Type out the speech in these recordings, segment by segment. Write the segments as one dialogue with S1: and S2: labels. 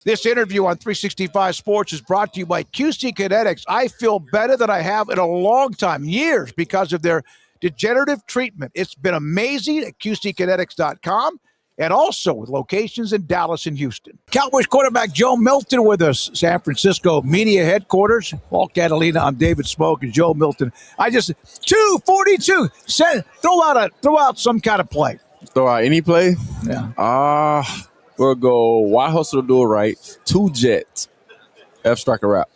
S1: This interview on 365 Sports is brought to you by QC Kinetics. I feel better than I have in a long time, years, because of their degenerative treatment. It's been amazing at QCkinetics.com and also with locations in Dallas and Houston. Cowboys quarterback Joe Milton with us, San Francisco media headquarters. Paul Catalina, I'm David Smoak and Joe Milton. 242. Throw out some kind of play.
S2: Throw out any play?
S1: Yeah.
S2: We'll go Y hustle to do it right. 2 jets. F striker wrap.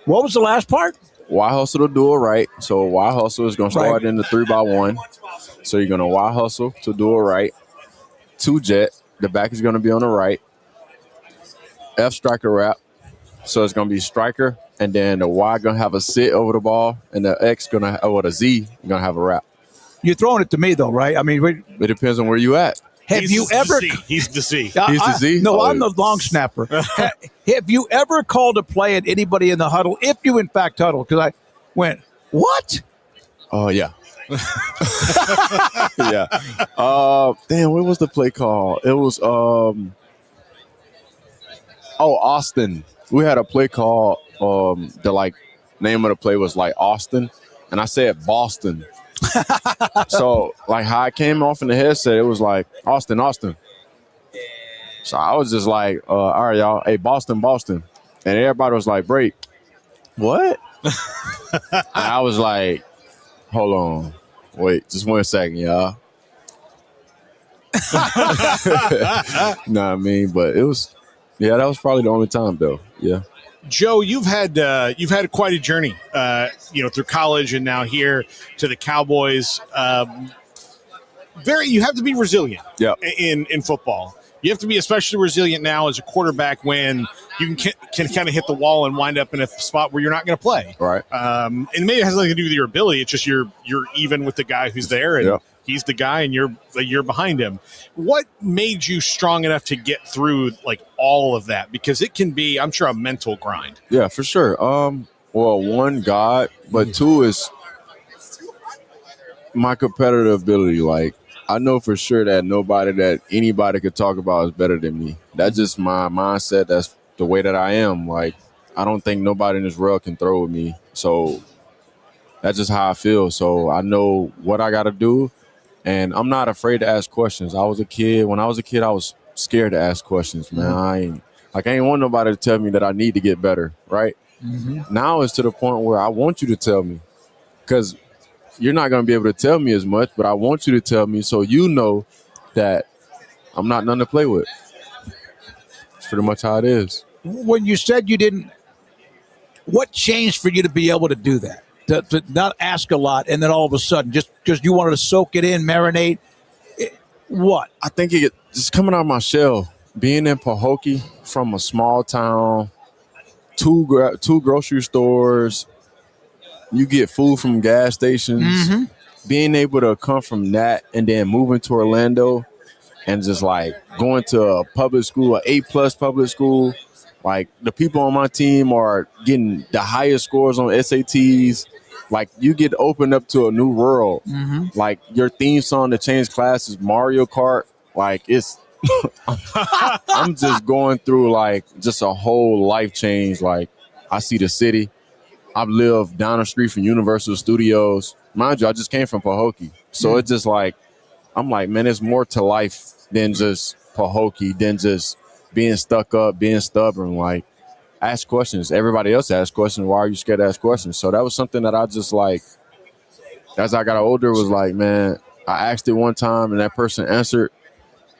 S1: What was the last part?
S2: Y hustle to do it right. So Y hustle is going to start in the 3x1. So you're going to Y hustle to do it right. 2 jet. The back is going to be on the right. F striker wrap. So it's going to be striker. And then the Y going to have a sit over the ball. And the X going to, or the Z going to have a wrap.
S1: You're throwing it to me, though, right? I mean,
S2: it depends on where you at.
S1: He's
S3: the Z.
S2: He's the Z?
S1: No, I'm the long snapper. Have you ever called a play at anybody in the huddle, if you in fact huddle? Because I went, what?
S2: Oh, yeah. Yeah. Damn, what was the play call? It was, Austin. We had a play call. The name of the play was Austin, and I said Boston. So how I came off in the headset, it was like Austin. So I was just like, all right, y'all, hey, Boston. And everybody was like, break. What? And I was like, hold on. Wait, just 1 second, y'all. Nah, I mean, but it was, that was probably the only time though. Yeah.
S3: Joe, you've had quite a journey, through college and now here to the Cowboys. You have to be resilient. In football. You have to be especially resilient now as a quarterback when you can kind of hit the wall and wind up in a spot where you're not going to play.
S2: Right.
S3: And maybe it has nothing to do with your ability. It's just you're even with the guy who's there, and he's the guy, and you're behind him. What made you strong enough to get through all of that? Because it can be, I'm sure, a mental grind.
S2: Yeah, for sure. Well, 1, God, but 2 is my competitive ability. I know for sure that anybody could talk about is better than me. That's just my mindset. That's the way that I am. I don't think nobody in this world can throw with me. So that's just how I feel. So I know what I got to do, and I'm not afraid to ask questions. When I was a kid, I was scared to ask questions, man. I ain't want nobody to tell me that I need to get better, right? Mm-hmm. Now it's to the point where I want you to tell me, because you're not going to be able to tell me as much, but I want you to tell me so you know that I'm not none to play with. It's pretty much how it is.
S1: When you said you didn't, what changed for you to be able to do that? To not ask a lot, and then all of a sudden, just because you wanted to soak it in, marinate, what?
S2: I think just coming out of my shell, being in Pahokee from a small town, two grocery stores, you get food from gas stations, being able to come from that and then moving to Orlando and just going to a public school, an A+ public school. The people on my team are getting the highest scores on SATs. You get opened up to a new world. Mm-hmm. Your theme song to change classes, Mario Kart. It's, I'm just going through just a whole life change. I see the city. I've lived down the street from Universal Studios. Mind you, I just came from Pahokee. So it's just I'm man, there's more to life than just Pahokee, than just being stuck up, being stubborn. Ask questions. Everybody else asks questions. Why are you scared to ask questions? So that was something that I just as I got older, was man, I asked it one time and that person answered,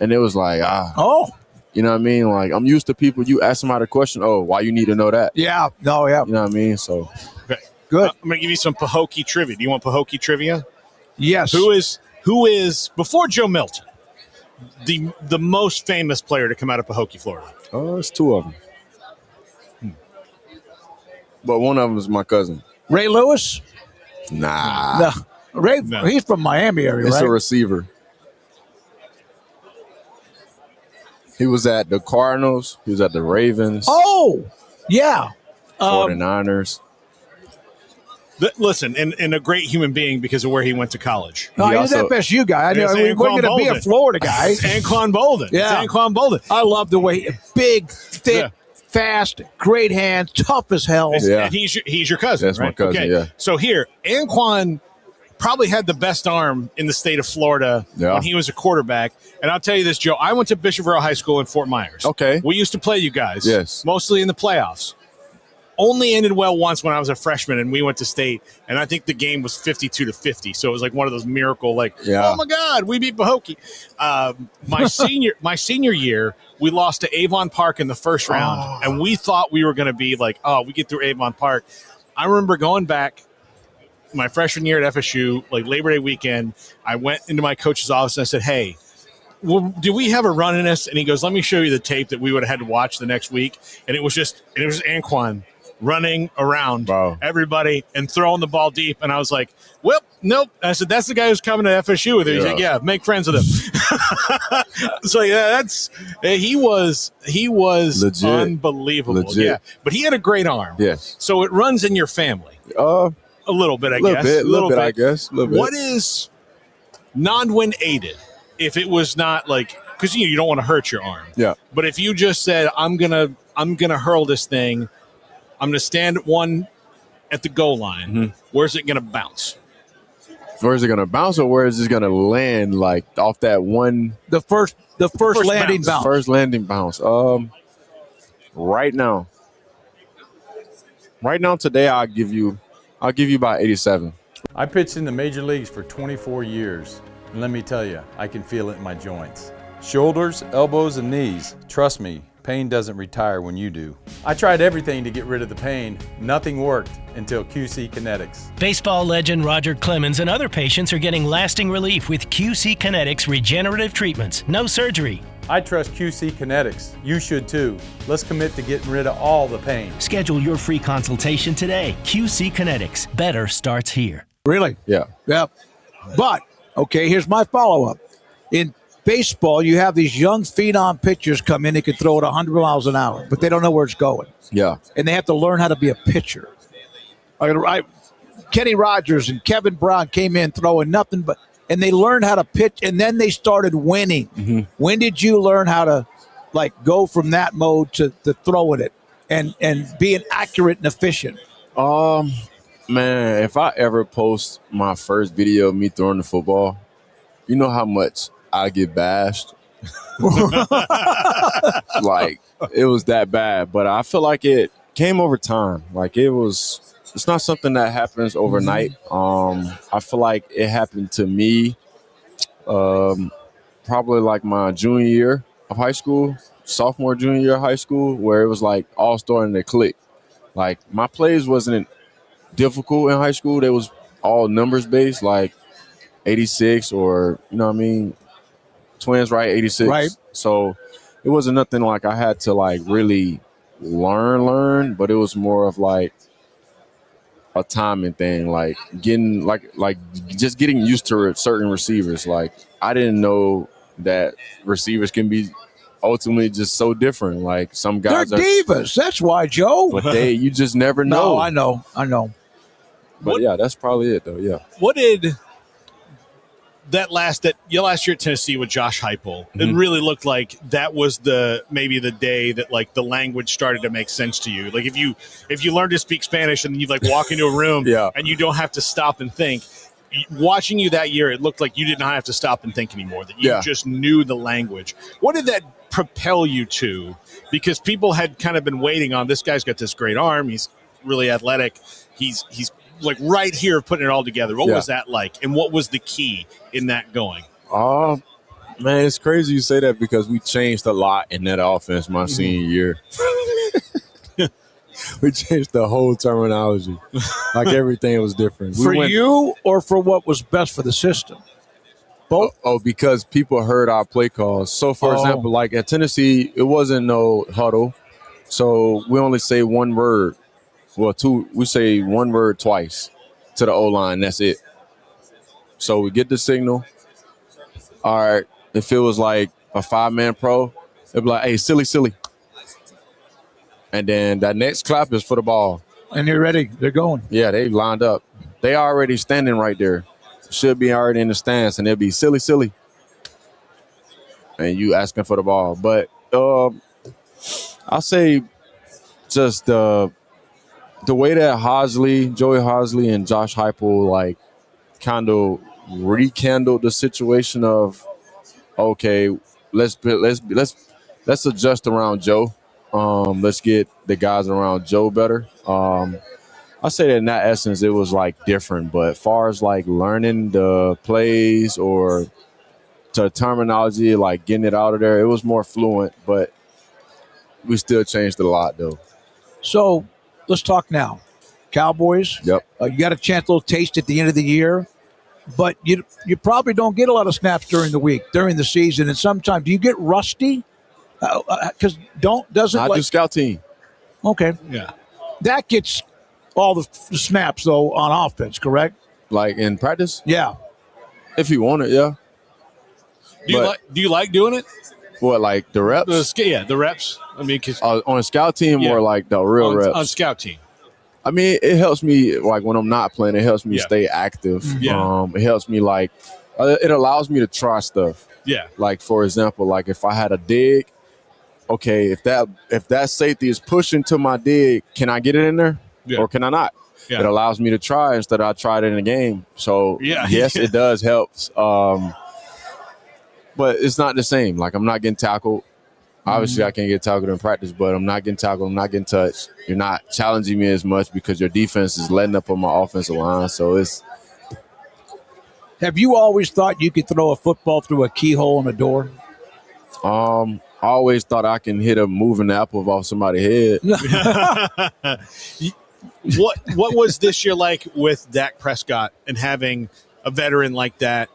S2: and it was
S1: oh.
S2: You know what I mean? I'm used to people, you ask somebody a question, oh, why you need to know that?
S1: Yeah. No, yeah.
S2: You know what I mean? So.
S3: Okay.
S1: Good.
S3: I'm going to give you some Pahokee trivia. Do you want Pahokee trivia?
S1: Yes.
S3: Who is before Joe Milton, the most famous player to come out of Pahokee, Florida?
S2: Oh, it's 2 of them. But one of them is my cousin.
S1: Ray Lewis?
S2: Nah.
S1: No. Ray, no. He's from Miami area,
S2: it's
S1: right?
S2: It's a receiver. He was at the Cardinals. He was at the Ravens.
S1: Oh, yeah.
S2: 49ers.
S3: Listen, and a great human being because of where he went to college.
S1: No, he's that FSU guy. I know we weren't going to be a Florida guy.
S3: Anquan Bolden.
S1: Yeah.
S3: It's Anquan Bolden.
S1: I love the way big, thick, fast, great hands, tough as hell.
S3: And he's your cousin.
S2: That's
S3: right?
S2: my cousin. Yeah.
S3: So here, Anquan probably had the best arm in the state of Florida when he was a quarterback. And I'll tell you this, Joe. I went to Bishop Earl High School in Fort Myers.
S2: Okay.
S3: We used to play you guys.
S2: Yes.
S3: Mostly in the playoffs. Only ended well once when I was a freshman and we went to state, and I think the game was 52-50. So it was like one of those miracle, oh my God, we beat Pahokee. My senior year, we lost to Avon Park in the first round, and we thought we were going to be we get through Avon Park. I remember going back my freshman year at FSU, Labor Day weekend. I went into my coach's office and I said, "Hey, well, do we have a run in us?" And he goes, "Let me show you the tape that we would have had to watch the next week." And it was Anquan running around everybody and throwing the ball deep. And I was like, well, nope. I said, that's the guy who's coming to FSU with it. He's like, yeah, make friends with him. So he was legit. Unbelievable.
S2: Legit.
S3: Yeah. But he had a great arm.
S2: Yes.
S3: So it runs in your family. A little bit, I guess.
S2: A little bit, I guess.
S3: What is non-wind aided? If it was not because you don't want to hurt your arm.
S2: Yeah.
S3: But if you just said, I'm gonna hurl this thing, I'm going to stand at one at the goal line. Mm-hmm. Where's it going to bounce?
S2: Where's it going to bounce, or where is it going to land? Off that one,
S1: the first landing bounce.
S2: First landing bounce. Right now today, I'll give you about 87.
S4: I pitched in the major leagues for 24 years, and let me tell you, I can feel it in my joints. Shoulders, elbows, and knees. Trust me. Pain doesn't retire when you do. I tried everything to get rid of the pain. Nothing worked until QC Kinetics.
S5: Baseball legend Roger Clemens and other patients are getting lasting relief with QC Kinetics regenerative treatments. No surgery.
S4: I trust QC Kinetics. You should too. Let's commit to getting rid of all the pain.
S5: Schedule your free consultation today. QC Kinetics. Better starts here.
S1: Really?
S2: Yeah.
S1: Yeah. But, okay, here's my follow-up. In baseball, you have these young phenom pitchers come in. They can throw it 100 miles an hour, but they don't know where it's going.
S2: Yeah.
S1: And they have to learn how to be a pitcher. Kenny Rogers and Kevin Brown came in throwing nothing but, and they learned how to pitch, and then they started winning. Mm-hmm. When did you learn how to, go from that mode to throwing it and being accurate and efficient?
S2: Man, if I ever post my first video of me throwing the football, you know how much I get bashed. It was that bad, but I feel like it came over time. It's not something that happens overnight. I feel like it happened to me probably my junior year of high school, sophomore, junior year of high school, where it was all starting to click. My plays wasn't difficult in high school. They was all numbers based, 86 or, twins, right? 86.
S1: Right.
S2: So it wasn't nothing I had to really learn, but it was more of a timing thing, getting just getting used to certain receivers. I didn't know that receivers can be ultimately just so different. Some guys
S1: they're divas. That's why, Joe.
S2: But you just never know.
S1: No, I know.
S2: But that's probably it, though. Yeah.
S3: What did your last year at Tennessee with Josh Heupel? Mm-hmm. It really looked like that was maybe the day that the language started to make sense to you. If you learned to speak Spanish and you walk into a room and you don't have to stop and think. Watching you that year, it looked like you did not have to stop and think anymore. That you just knew the language. What did that propel you to? Because people had kind of been waiting on this guy's got this great arm. He's really athletic. He's right here putting it all together. What was that like? And what was the key in that going?
S2: Man, it's crazy you say that because we changed a lot in that offense my senior year. We changed the whole terminology. Everything was different.
S1: For you or for what was best for the system? Both?
S2: Because people heard our play calls. So, for example, at Tennessee, it wasn't no huddle. So we only say one word. Well, we say one word twice to the O-line. That's it. So we get the signal. All right. If it was a 5-man pro, it'd be hey, silly. And then that next clap is for the ball.
S1: And you're ready. They're going.
S2: Yeah, they lined up. they already standing right there. Should be already in the stands, and they'll be silly, silly. And you asking for the ball. But I'll say just the way that Joey Hosley and Josh Heupel like kind of rekindled the situation of, okay, let's adjust around Joe. Let's get the guys around Joe better. I say that in that essence, it was like different. But as far as like learning the plays or the terminology, like getting it out of there, it was more fluent. But we still changed a lot, though.
S1: So let's talk now. Cowboys.
S2: Yep.
S1: You got a chance, little taste at the end of the year, but you probably don't get a lot of snaps during the week, during the season, and sometimes do you get rusty? Because doesn't
S2: I do scout team.
S1: Okay.
S3: Yeah.
S1: That gets all the snaps though on offense, correct?
S2: Like in practice?
S1: Yeah.
S2: If you want it, yeah.
S3: Do you like doing it?
S2: What, like the reps?
S3: The reps. I mean, cause
S2: on a scout team or like the real reps?
S3: On scout team.
S2: I mean, it helps me, like when I'm not playing, it helps me stay active.
S3: Yeah.
S2: It helps me, like, it allows me to try stuff.
S3: Yeah.
S2: Like, for example, like if I had a dig, okay, if that safety is pushing to my dig, can I get it in there?
S3: Yeah.
S2: Or can I not?
S3: Yeah.
S2: It allows me to try instead of I tried it in the game. So, yes, it does help. But it's not the same. Like, I'm not getting tackled. Obviously, I can't get tackled in practice, but I'm not getting tackled. I'm not getting touched. You're not challenging me as much because your defense is letting up on my offensive line. So it's.
S1: Have you always thought you could throw a football through a keyhole in a door?
S2: I always thought I can hit a moving apple off somebody's head.
S3: What was this year like with Dak Prescott and having a veteran like that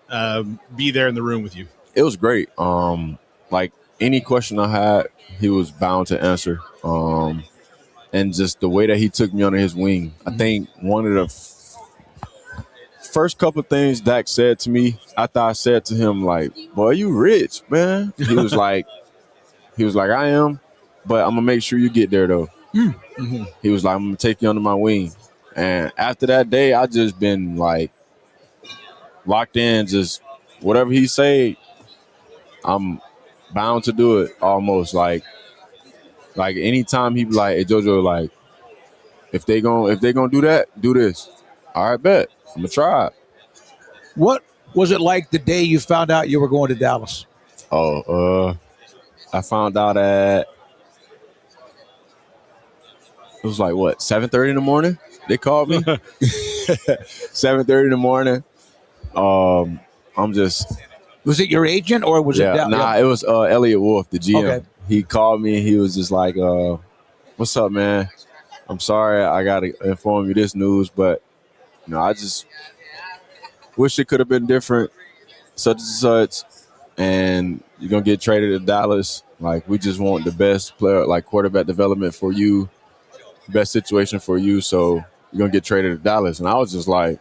S3: be there in the room with you?
S2: It was great. Like any question I had, he was bound to answer. And just the way that he took me under his wing, I think one of the first couple of things Dak said to me, after I said to him, like, boy, you rich, man. He was like, I am, but I'm gonna make sure you get there though. Mm-hmm. He was like, I'm gonna take you under my wing. And after that day, I just been like locked in, just whatever he say, I'm bound to do it almost. Like anytime he be like, hey JoJo, like if they gonna do that, do this. All right, bet. I'm gonna try it.
S1: What was it like the day you found out you were going to Dallas?
S2: I found out at it was like what, 7:30 in the morning? They called me. 7:30 in the morning. I'm just.
S1: Was it your agent or was it?
S2: It was Elliot Wolf, the GM.
S1: Okay.
S2: He called me and he was just like, "What's up, man? I'm sorry I got to inform you this news, but I just wish it could have been different, such and such, and you're gonna get traded to Dallas. Like we just want the best player, like quarterback development for you, best situation for you. So you're gonna get traded to Dallas." And I was just like,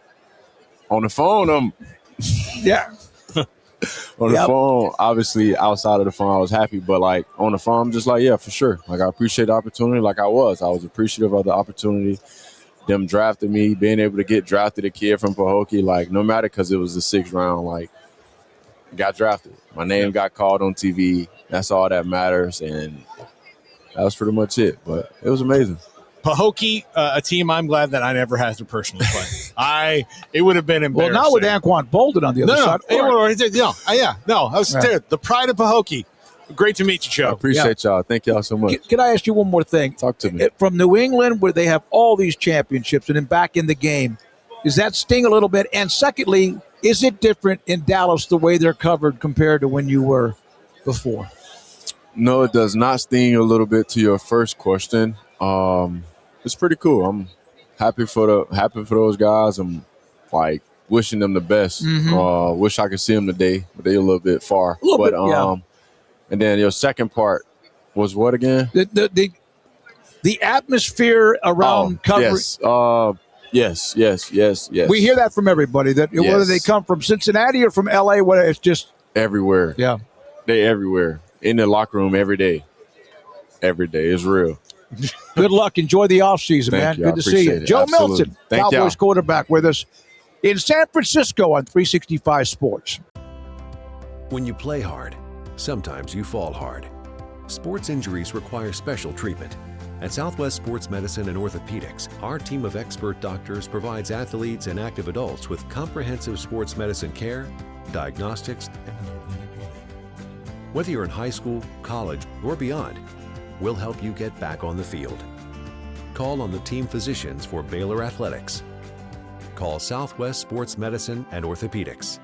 S2: on the phone,
S1: yeah.
S2: On the phone, obviously outside of the phone, I was happy. But like on the phone, I'm just like, yeah, for sure. Like I appreciate the opportunity. Like I was appreciative of the opportunity. Them drafted me, being able to get drafted, a kid from Pahokee, like no matter, because it was the 6th round, like got drafted. My name got called on TV. That's all that matters. And that was pretty much it. But it was amazing.
S3: Pahokee, a team I'm glad that I never had to personally play. It would have been embarrassing.
S1: Well, now with Anquan Bolden on the other side.
S3: I was there. The pride of Pahokee. Great to meet you, Joe.
S2: I appreciate y'all. Thank y'all so much.
S1: Can I ask you one more thing?
S2: Talk to me.
S1: From New England, where they have all these championships and then back in the game, does that sting a little bit? And secondly, is it different in Dallas the way they're covered compared to when you were before?
S2: No, it does not sting a little bit to your first question. It's pretty cool. I'm happy for those guys. I'm like wishing them the best.
S1: Mm-hmm.
S2: Wish I could see them today, but they're a little bit far. And then your second part was what again?
S1: The atmosphere around coverage.
S2: Yes.
S1: We hear that from everybody. That whether they come from Cincinnati or from LA, whether it's just
S2: everywhere.
S1: Yeah,
S2: they everywhere in the locker room every day. Every day is real.
S1: Good luck. Enjoy the offseason, man.
S2: you. I
S1: Good to see you.
S2: appreciate it.
S1: Joe
S2: Absolutely.
S1: Milton,
S2: Thank
S1: Cowboys
S2: y'all.
S1: quarterback, with us in San Francisco on 365 Sports.
S6: When you play hard, sometimes you fall hard. Sports injuries require special treatment. At Southwest Sports Medicine and Orthopedics, our team of expert doctors provides athletes and active adults with comprehensive sports medicine care, diagnostics. Whether you're in high school, college, or beyond, we'll help you get back on the field. Call on the team physicians for Baylor Athletics. Call Southwest Sports Medicine and Orthopedics.